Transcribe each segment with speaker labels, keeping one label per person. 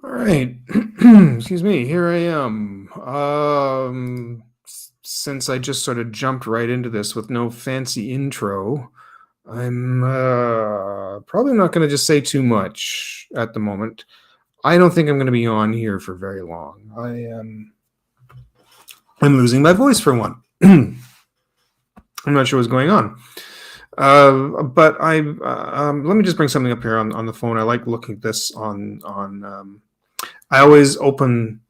Speaker 1: All right. Excuse me. Here I am. Since I just sort of jumped right into this with no fancy intro, I'm probably not going to just say too much at the moment. I don't think I'm going to be on here for very long. I'm losing my voice for one. I'm not sure what's going on. But let me just bring something up here on the phone. I like looking at this on. I always open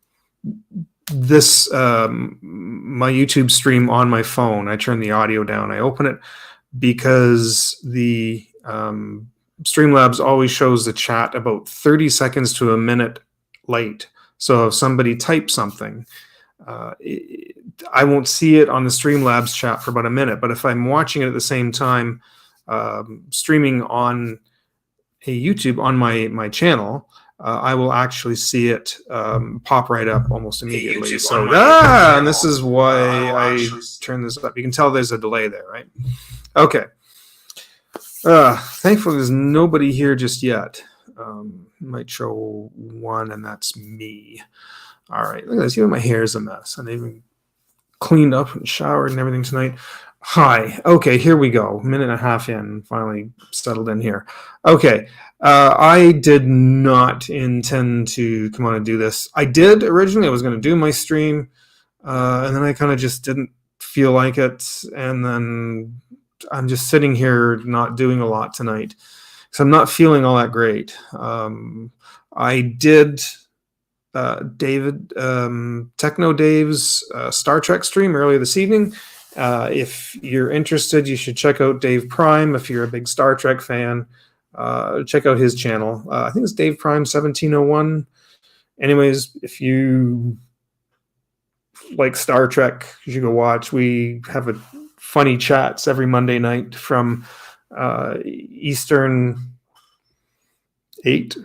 Speaker 1: this my YouTube stream on my phone. I turn the audio down. I open it because the Streamlabs always shows the chat about 30 seconds to a minute late. So if somebody types something, I won't see it on the Streamlabs chat for about a minute. But if I'm watching it at the same time, streaming on a YouTube on my channel, I will actually see it pop right up almost immediately. So, and this is why I turn this up. You can tell there's a delay there, right? Okay. Thankfully, there's nobody here just yet. Might show one, and that's me. All right, look at this. Even my hair is a mess. And I even cleaned up and showered and everything tonight. Hi. Okay, here we go. A minute and a half in, finally settled in here. Okay. I did not intend to come on and do this. I did originally. I was going to do my stream, and then I kind of just didn't feel like it. And then I'm just sitting here not doing a lot tonight. So I'm not feeling all that great. I did Techno Dave's Star Trek stream earlier this evening. If you're interested, you should check out Dave Prime. If you're a big Star Trek fan, check out his channel. I think it's Dave Prime 1701. Anyways, if you like Star Trek, you should go watch. We have a funny chats every Monday night from Eastern 8.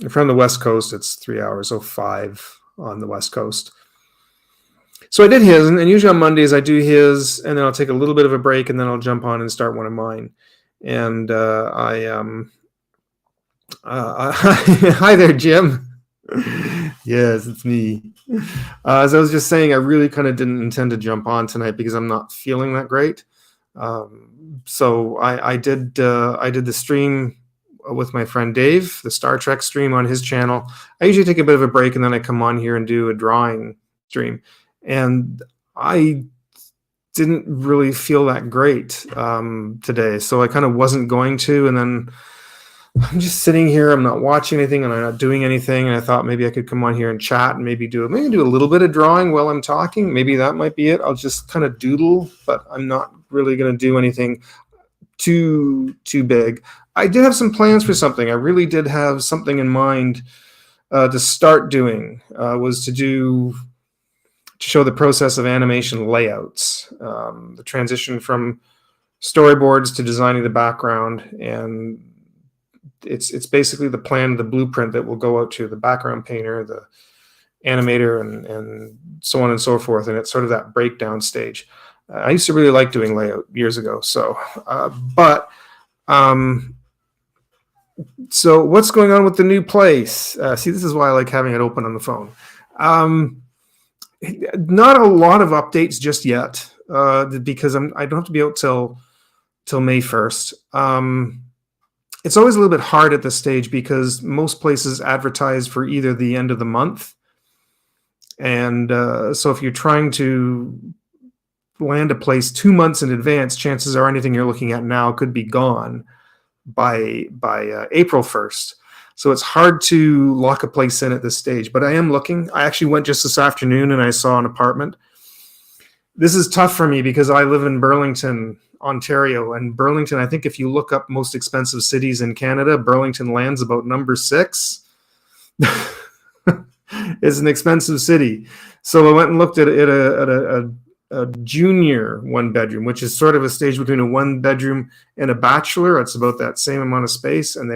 Speaker 1: From the West Coast, it's 3 hours, so 5 on the West Coast. So I did his, and usually on Mondays I do his, and then I'll take a little bit of a break, and then I'll jump on and start one of mine. And hi there, Jim. Yes, it's me. As I was just saying, I really kind of didn't intend to jump on tonight because I'm not feeling that great. So I did the stream with my friend Dave, the Star Trek stream on his channel. I usually take a bit of a break and then I come on here and do a drawing stream. And I didn't really feel that great today. So I kind of wasn't going to. And then I'm just sitting here. I'm not watching anything and I'm not doing anything. And I thought maybe I could come on here and chat and maybe do a little bit of drawing while I'm talking. Maybe that might be it. I'll just kind of doodle, but I'm not really going to do anything too big. I did have some plans for something. I really did have something in mind to start doing. Was to show the process of animation layouts, the transition from storyboards to designing the background, and it's basically the plan, the blueprint that will go out to the background painter, the animator, and so on and so forth. And it's sort of that breakdown stage. I used to really like doing layout years ago. So what's going on with the new place? See, this is why I like having it open on the phone. Not a lot of updates just yet because I don't have to be out till May 1st. It's always a little bit hard at this stage because most places advertise for either the end of the month. And so if you're trying to land a place 2 months in advance, chances are anything you're looking at now could be gone by April 1st. So it's hard to lock a place in at this stage, but I am looking. I actually went just this afternoon and I saw an apartment. This is tough for me because I live in Burlington, Ontario, and Burlington, I think if you look up most expensive cities in Canada, Burlington lands about number 6. It's an expensive city. So I went and looked at a junior 1-bedroom, which is sort of a stage between a 1-bedroom and a bachelor. It's about that same amount of space, and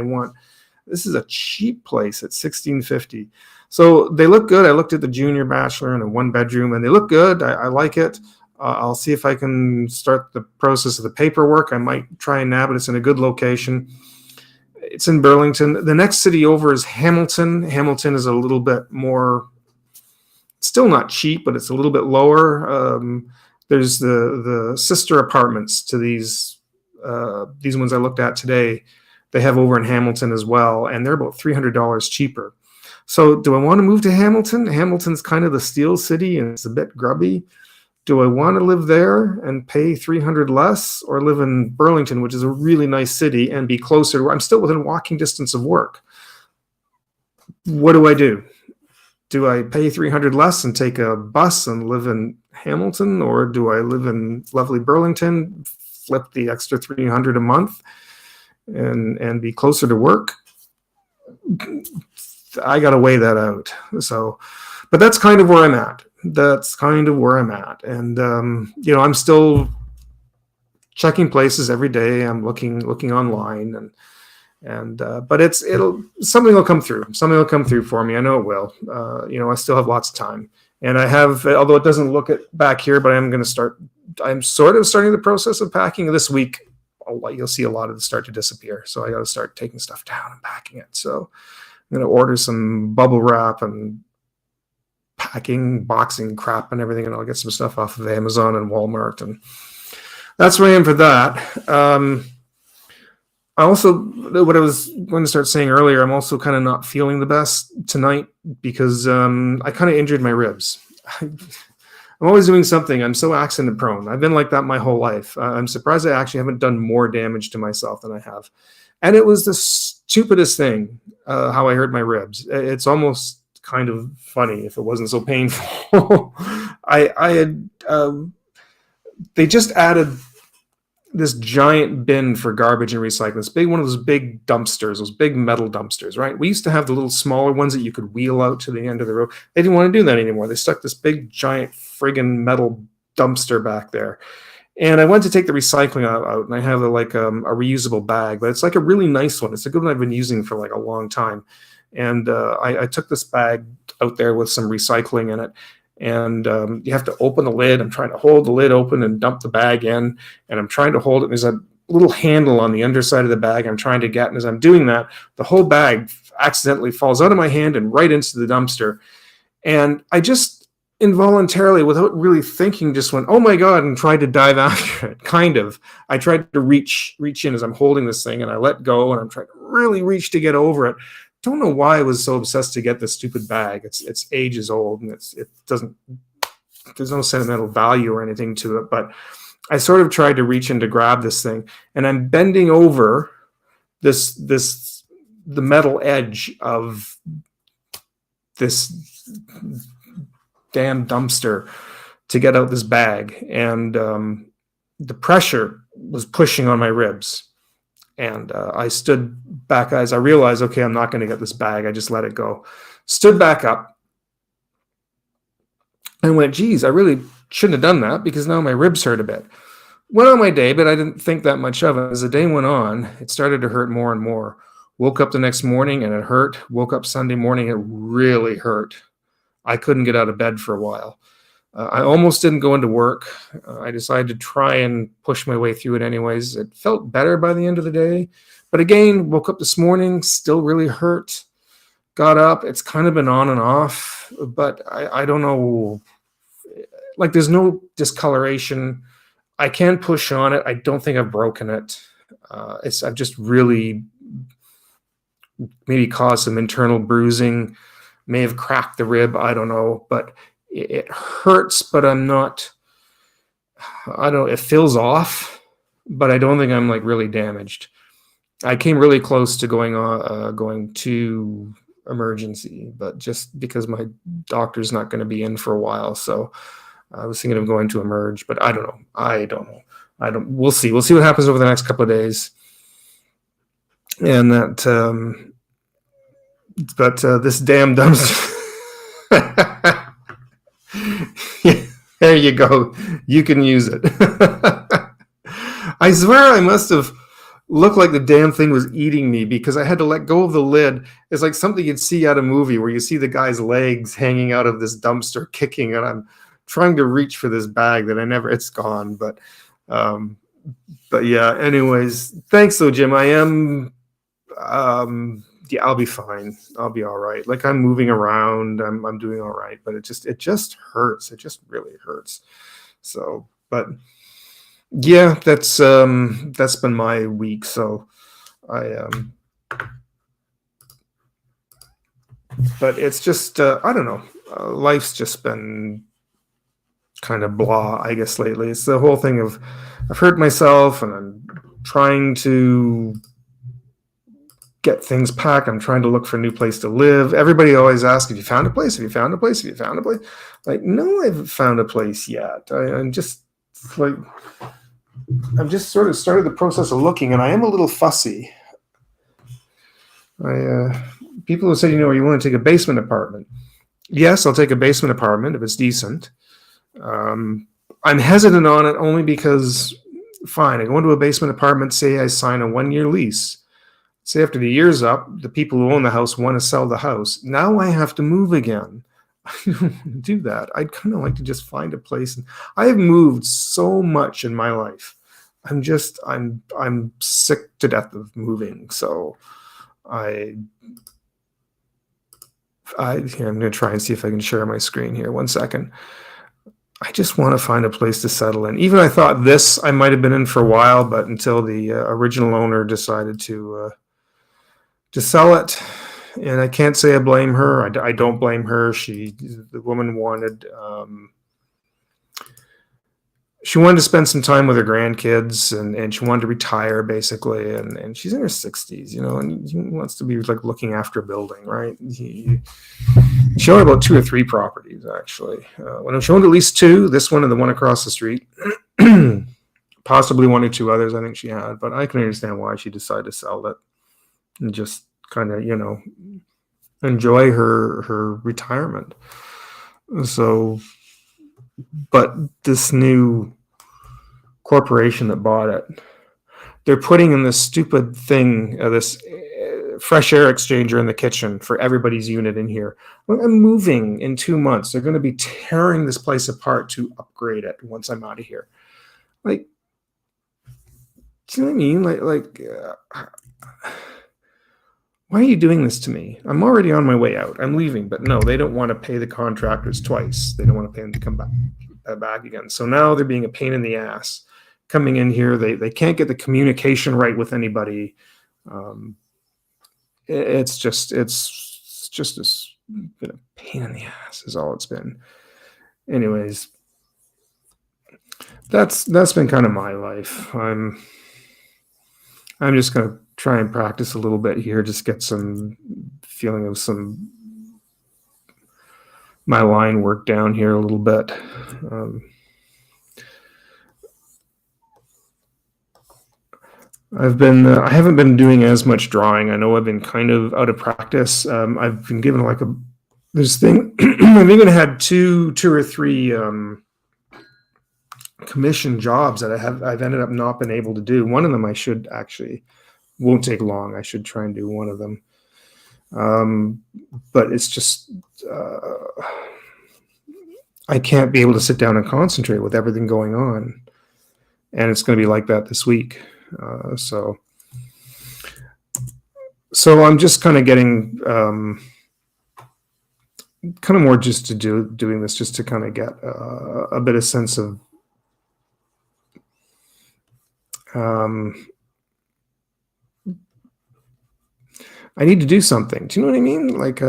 Speaker 1: this is a cheap place at $1,650. So they look good. I looked at the junior bachelor and a 1-bedroom, and they look good. I like it. I'll see if I can start the process of the paperwork. I might try and nab it. It's in a good location. It's in Burlington. The next city over is Hamilton. Hamilton is a little bit more, still not cheap, but it's a little bit lower. There's the sister apartments to these ones I looked at today. They have over in Hamilton as well, and they're about $300 cheaper. So do I want to move to Hamilton? Hamilton's kind of the steel city, and it's a bit grubby. Do I want to live there and pay $300 less, or live in Burlington, which is a really nice city, and be closer? I'm still within walking distance of work. What do I do? Do I pay $300 less and take a bus and live in Hamilton, or do I live in lovely Burlington, flip the extra $300 a month, and be closer to work? I got to weigh that out. So, but that's kind of where I'm at. And I'm still checking places every day. I'm looking online, but something will come through. Something will come through for me. I know it will. I still have lots of time, and I have, although it doesn't look it back here, but I'm sort of starting the process of packing this week. You'll see a lot of it start to disappear. So I got to start taking stuff down and packing it. So I'm going to order some bubble wrap and packing, boxing crap and everything, and I'll get some stuff off of Amazon and Walmart, and that's where I am for that. I also, what I was going to start saying earlier, I'm also kind of not feeling the best tonight because I kind of injured my ribs. I'm always doing something. I'm so accident prone. I've been like that my whole life. I'm surprised I actually haven't done more damage to myself than I have. And it was the stupidest thing, how I hurt my ribs. It's almost kind of funny if it wasn't so painful. They just added this giant bin for garbage and recycling. This big one of those big dumpsters, those big metal dumpsters, right? We used to have the little smaller ones that you could wheel out to the end of the road. They didn't want to do that anymore. They stuck this big giant friggin' metal dumpster back there. And I went to take the recycling out, and I have a reusable bag, but it's like a really nice one. It's a good one I've been using for like a long time. And I took this bag out there with some recycling in it. And you have to open the lid. I'm trying to hold the lid open and dump the bag in. And I'm trying to hold it. And there's a little handle on the underside of the bag I'm trying to get. And as I'm doing that, the whole bag accidentally falls out of my hand and right into the dumpster. And I just involuntarily, without really thinking, just went, oh my God, and tried to dive after it. Kind of. I tried to reach in as I'm holding this thing, and I let go, and I'm trying to really reach to get over it. Don't know why I was so obsessed to get this stupid bag. It's ages old, and there's no sentimental value or anything to it, but I sort of tried to reach in to grab this thing, and I'm bending over the metal edge of this damn dumpster to get out this bag, and the pressure was pushing on my ribs. And I stood back as I realized, okay, I'm not going to get this bag. I just let it go. Stood back up and went, geez, I really shouldn't have done that because now my ribs hurt a bit. Went on my day, but I didn't think that much of it. As the day went on, it started to hurt more and more. Woke up the next morning and it hurt. Woke up Sunday morning, it really hurt. I couldn't get out of bed for a while. I almost didn't go into work. I decided to try and push my way through it anyways. It felt better by the end of the day. But again, woke up this morning, still really hurt. Got up. It's kind of been on and off. But I don't know. Like, there's no discoloration. I can push on it. I don't think I've broken it. I've just really maybe caused some internal bruising. May have cracked the rib. I don't know. But it hurts, but I don't know, it feels off, but I don't think I'm like really damaged. I came really close to going to emergency, but just because my doctor's not going to be in for a while. So I was thinking of going to emerge, but I don't know. We'll see. We'll see what happens over the next couple of days. And this damn dumpster. There you go. You can use it. I swear I must have looked like the damn thing was eating me because I had to let go of the lid. It's like something you'd see at a movie where you see the guy's legs hanging out of this dumpster kicking, and I'm trying to reach for this bag that it's gone. But yeah, anyways, thanks though, Jim. I am Yeah, I'll be fine. I'll be all right. Like, I'm moving around. I'm doing all right, but it just hurts. It just really hurts. So, but yeah, that's been my week. So I but it's just I don't know. Life's just been kind of blah, I guess, lately. It's the whole thing of I've hurt myself and I'm trying to get things packed. I'm trying to look for a new place to live. Everybody always asks, "Have you found a place? Have you found a place? Have you found a place?" Like, no, I haven't found a place yet. I'm just like, I've just sort of started the process of looking, and I am a little fussy. People have said, you want to take a basement apartment. Yes, I'll take a basement apartment if it's decent. I'm hesitant on it only because, fine, I go into a basement apartment, say I sign a 1-year lease. Say after the year's up, the people who own the house want to sell the house. Now I have to move again. I don't want to do that. I'd kind of like to just find a place. I have moved so much in my life. I'm sick to death of moving. So I'm going to try and see if I can share my screen here. 1 second. I just want to find a place to settle in. Even I thought this I might have been in for a while, but until the original owner decided to sell it, and I can't say I blame her. I don't blame her. The woman wanted she wanted to spend some time with her grandkids, and she wanted to retire basically, and she's in her 60s, and she wants to be like looking after a building, right? She owned about 2 or 3 properties actually. When she owned at least 2, this one and the one across the street, possibly 1 or 2 others I think she had, but I can understand why she decided to sell it and just kind of enjoy her retirement. So, but this new corporation that bought it, they're putting in this stupid thing, this fresh air exchanger in the kitchen for everybody's unit in here. I'm moving in 2 months. They're going to be tearing this place apart to upgrade it once I'm out of here. Like, do you know what I mean? Why are you doing this to me? I'm already on my way out. I'm leaving, but no, they don't want to pay the contractors twice. They don't want to pay them to come back again. So now they're being a pain in the ass coming in here. They can't get the communication right with anybody. It's just been a pain in the ass is all it's been. Anyways, that's been kind of my life. I'm just gonna try and practice a little bit here, just get some feeling of my line work down here a little bit. I haven't been doing as much drawing. I know I've been kind of out of practice. I've been given this thing. I've even had two or three commission jobs that I've ended up not been able to do. One of them won't take long. I should try and do one of them. But it's just I can't be able to sit down and concentrate with everything going on, and it's going to be like that this week. So I'm just kind of getting kind of more just to doing this just to kind of get a bit of sense of I need to do something. Do you know what I mean? Like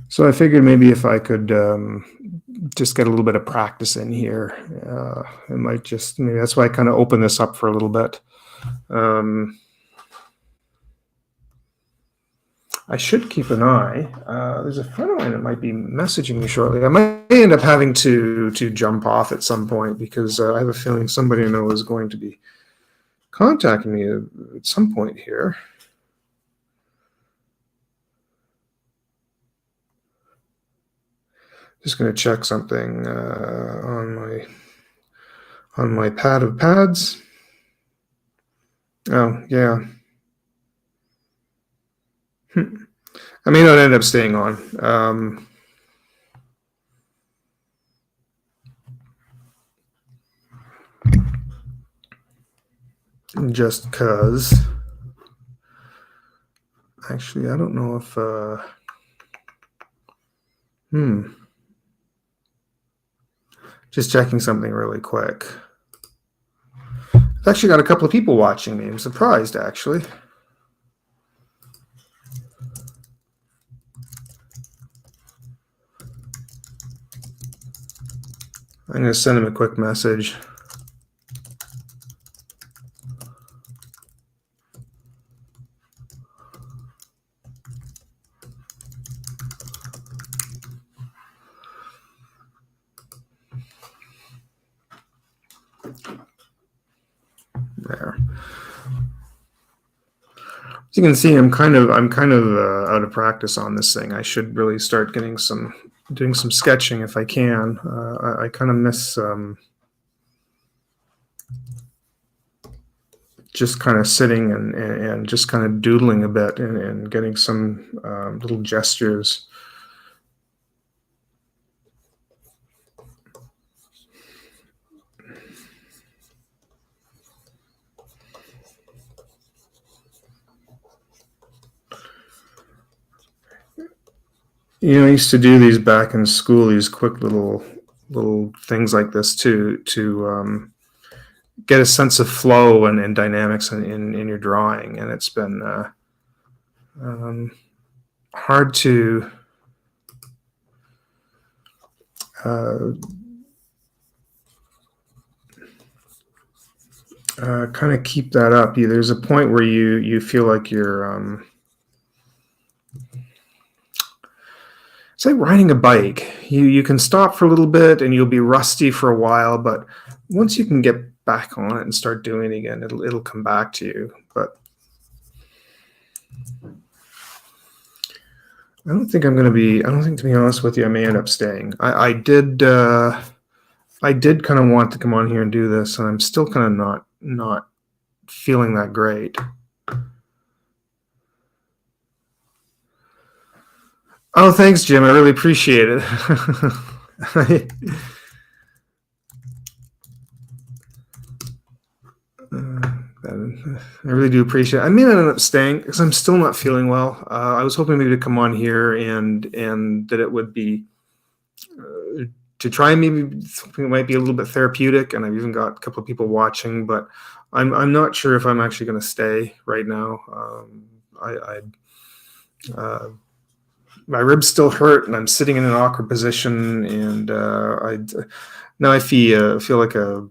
Speaker 1: so I figured maybe if I could just get a little bit of practice in here, it might just, maybe that's why I kind of open this up for a little bit. I should keep an eye. There's a friend of mine that might be messaging me shortly. I might end up having to jump off at some point because I have a feeling somebody I know is going to be contacting me at some point here. Just going to check something on my pad of pads. Oh, yeah. I may not end up staying on. Just because. Actually, I don't know if. Just checking something really quick. I've actually got a couple of people watching me. I'm surprised, actually. I'm going to send him a quick message. There. As you can see, I'm kind of out of practice on this thing. I should really start doing some sketching if I can. I kind of miss just kind of sitting and just kind of doodling a bit and getting some little gestures. You know, I used to do these back in school, these quick little things like this to get a sense of flow and dynamics in your drawing, and it's been hard to kind of keep that up. There's a point where you feel like you're it's like riding a bike. You can stop for a little bit and you'll be rusty for a while, but once you can get back on it and start doing it again, it'll come back to you. But I don't think, to be honest with you, I may end up staying. I did kind of want to come on here and do this, and I'm still kind of not feeling that great. Oh, thanks, Jim. I really appreciate it. I really do appreciate it. I may not end up staying because I'm still not feeling well. I was hoping maybe to come on here and that it would be to try maybe something that might be a little bit therapeutic. And I've even got a couple of people watching, but I'm not sure if I'm actually going to stay right now. My ribs still hurt, and I'm sitting in an awkward position, and now I feel like a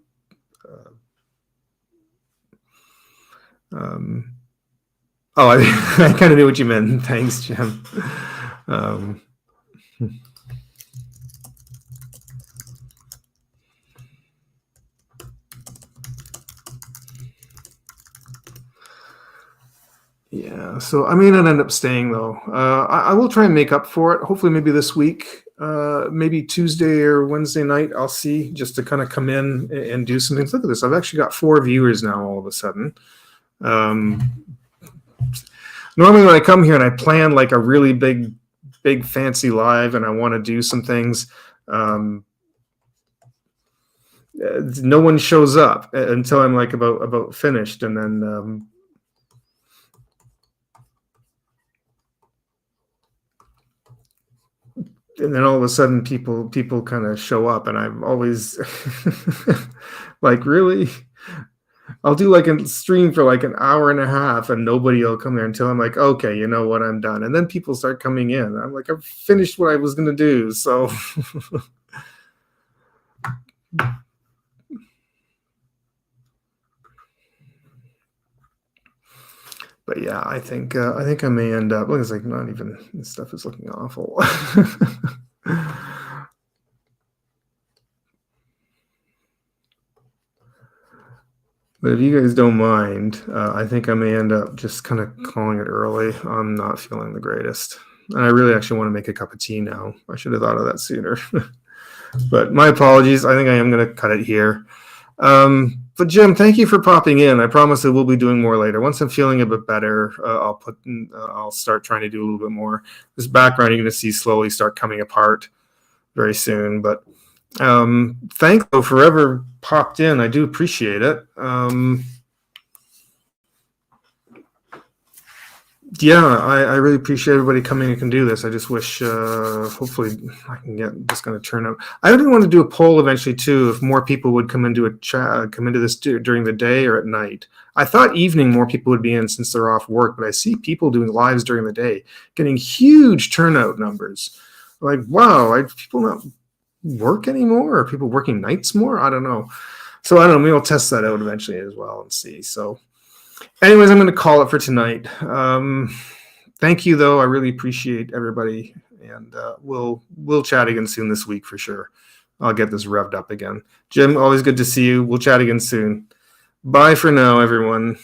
Speaker 1: I kind of knew what you meant. Thanks, Jim. Yeah, so I may not end up staying though. I will try and make up for it. Hopefully, maybe this week, maybe Tuesday or Wednesday night. I'll see, just to kind of come in and do some things. Look at this. I've actually got 4 viewers now all of a sudden. Normally when I come here and I plan like a really big fancy live and I want to do some things, no one shows up until I'm like about finished, and then all of a sudden people kind of show up, and I'm always like, really? I'll do like a stream for like an hour and a half and nobody will come there until I'm like, okay, you know what, I'm done. And then people start coming in. I'm like, I've finished what I was going to do. So but yeah, I think I may end up, look, it's like not even, this stuff is looking awful. But if you guys don't mind, I think I may end up just kind of calling it early. I'm not feeling the greatest. And I really actually want to make a cup of tea now. I should have thought of that sooner. But my apologies. I think I am going to cut it here. But Jim, thank you for popping in. I promise that we'll be doing more later. Once I'm feeling a bit better, I'll start trying to do a little bit more. This background you're going to see slowly start coming apart very soon. But thank you for whoever popped in. I do appreciate it. Yeah, I really appreciate everybody coming and can do this. I just wish, hopefully, I can get this going to turn out. I really want to do a poll eventually too, if more people would come into a chat, come into this during the day or at night. I thought evening more people would be in since they're off work, but I see people doing lives during the day, getting huge turnout numbers. Like, wow, people not work anymore? Are people working nights more? I don't know. So I don't know. Maybe I'll test that out eventually as well and see. So. Anyways, I'm going to call it for tonight. Thank you, though. I really appreciate everybody, and we'll chat again soon this week for sure. I'll get this revved up again. Jim, always good to see you. We'll chat again soon. Bye for now, everyone.